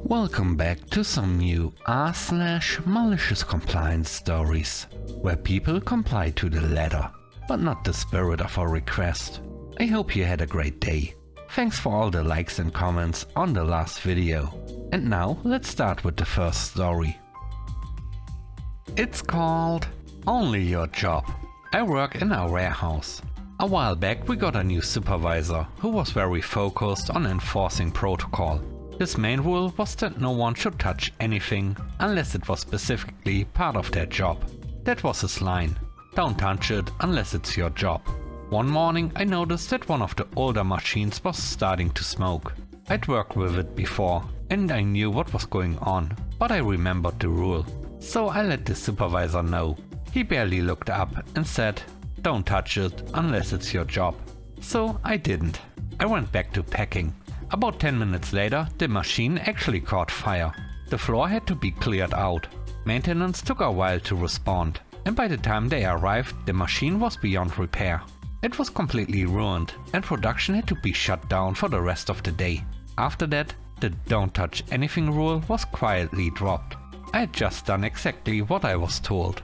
Welcome back to some new r/malicious compliance stories, where people comply to the letter, but not the spirit of a request. I hope you had a great day. Thanks for all the likes and comments on the last video. And now let's start with the first story. It's called Only Your Job. I work in a warehouse. A while back we got a new supervisor who was very focused on enforcing protocol. His main rule was that no one should touch anything unless it was specifically part of their job. That was his line. Don't touch it unless it's your job. One morning I noticed that one of the older machines was starting to smoke. I'd worked with it before and I knew what was going on, but I remembered the rule. So I let the supervisor know. He barely looked up and said, "Don't touch it unless it's your job." So I didn't. I went back to packing. About 10 minutes later, the machine actually caught fire. The floor had to be cleared out. Maintenance took a while to respond, and by the time they arrived, the machine was beyond repair. It was completely ruined, and production had to be shut down for the rest of the day. After that, the "don't touch anything" rule was quietly dropped. I had just done exactly what I was told.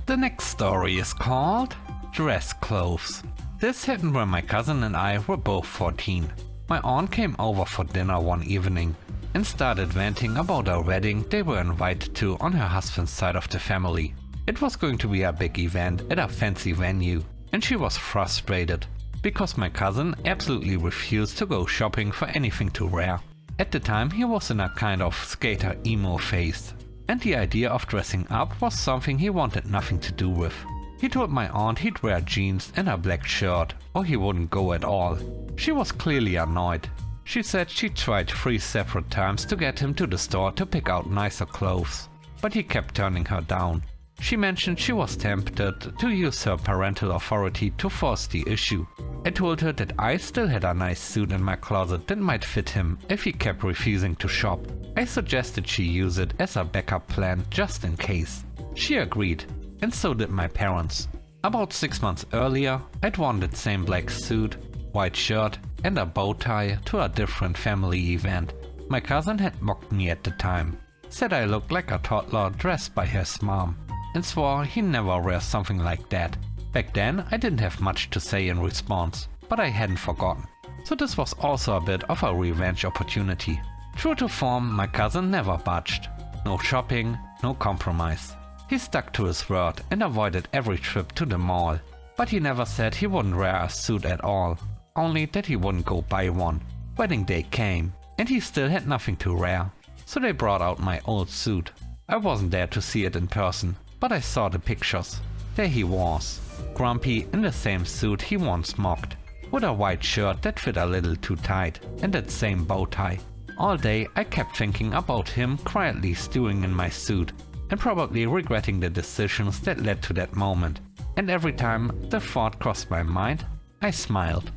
The next story is called Dress Clothes. This happened when my cousin and I were both 14. My aunt came over for dinner one evening and started venting about a wedding they were invited to on her husband's side of the family. It was going to be a big event at a fancy venue, and she was frustrated because my cousin absolutely refused to go shopping for anything to wear. At the time he was in a kind of skater emo phase, and the idea of dressing up was something he wanted nothing to do with. He told my aunt he'd wear jeans and a black shirt or he wouldn't go at all. She was clearly annoyed. She said she tried 3 separate times to get him to the store to pick out nicer clothes, but he kept turning her down. She mentioned she was tempted to use her parental authority to force the issue. I told her that I still had a nice suit in my closet that might fit him if he kept refusing to shop. I suggested she use it as a backup plan just in case. She agreed, and so did my parents. About 6 months earlier, I'd worn that same black suit, white shirt and a bow tie to a different family event. My cousin had mocked me at the time, said I looked like a toddler dressed by his mom, and swore he never wears something like that. Back then I didn't have much to say in response, but I hadn't forgotten. So this was also a bit of a revenge opportunity. True to form, my cousin never budged. No shopping, no compromise. He stuck to his word and avoided every trip to the mall. But he never said he wouldn't wear a suit at all, only that he wouldn't go buy one. Wedding day came, and he still had nothing to wear. So they brought out my old suit. I wasn't there to see it in person, but I saw the pictures. There he was, grumpy in the same suit he once mocked, with a white shirt that fit a little too tight, and that same bow tie. All day I kept thinking about him quietly stewing in my suit, and probably regretting the decisions that led to that moment. And every time the thought crossed my mind, I smiled.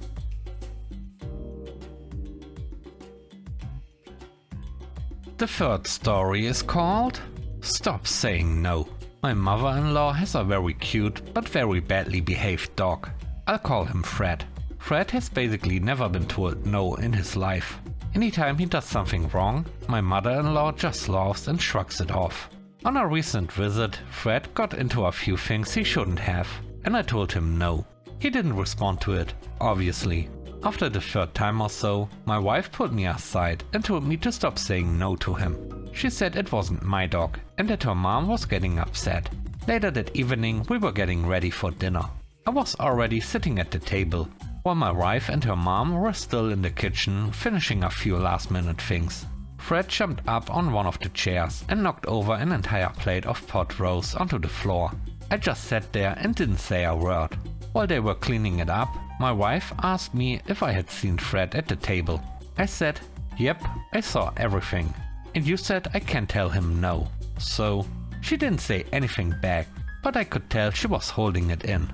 The third story is called Stop Saying No. My mother-in-law has a very cute but very badly behaved dog. I'll call him Fred. Fred has basically never been told no in his life. Anytime he does something wrong, my mother-in-law just laughs and shrugs it off. On a recent visit, Fred got into a few things he shouldn't have, and I told him no. He didn't respond to it, obviously. After the 3rd time or so, my wife pulled me aside and told me to stop saying no to him. She said it wasn't my dog and that her mom was getting upset. Later that evening we were getting ready for dinner. I was already sitting at the table, while my wife and her mom were still in the kitchen finishing a few last-minute things. Fred jumped up on one of the chairs and knocked over an entire plate of pot roast onto the floor. I just sat there and didn't say a word. While they were cleaning it up, my wife asked me if I had seen Fred at the table. I said, "Yep, I saw everything. And you said I can't tell him no." So she didn't say anything back, but I could tell she was holding it in.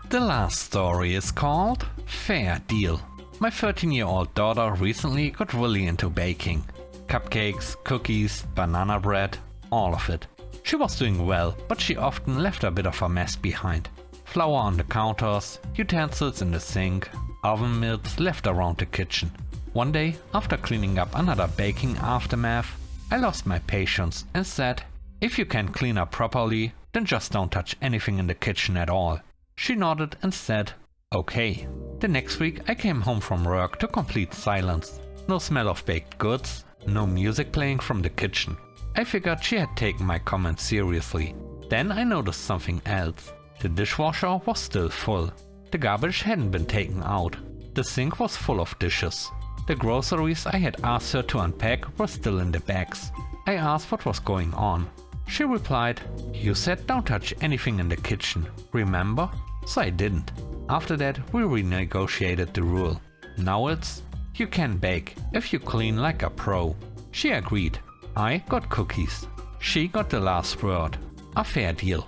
The last story is called Fair Deal. My 13-year-old daughter recently got really into baking. Cupcakes, cookies, banana bread, all of it. She was doing well, but she often left a bit of a mess behind. flour on the counters, utensils in the sink, oven mitts left around the kitchen. One day, after cleaning up another baking aftermath, I lost my patience and said, "If you can clean up properly, then just don't touch anything in the kitchen at all." She nodded and said, "Okay." The next week I came home from work to complete silence. No smell of baked goods, no music playing from the kitchen. I figured she had taken my comments seriously. Then I noticed something else. The dishwasher was still full. The garbage hadn't been taken out. The sink was full of dishes. The groceries I had asked her to unpack were still in the bags. I asked what was going on. She replied, "You said don't touch anything in the kitchen, remember?" So I didn't. After that we renegotiated the rule. Now it's, you can bake if you clean like a pro. She agreed. I got cookies. She got the last word. A fair deal.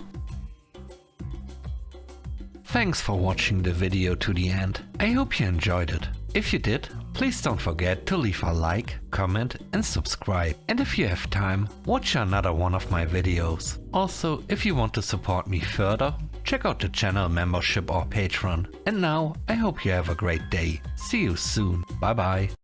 Thanks for watching the video to the end. I hope you enjoyed it. If you did, please don't forget to leave a like, comment and subscribe. And if you have time, watch another one of my videos. Also, if you want to support me further, check out the channel membership or Patreon. And now, I hope you have a great day. See you soon. Bye bye.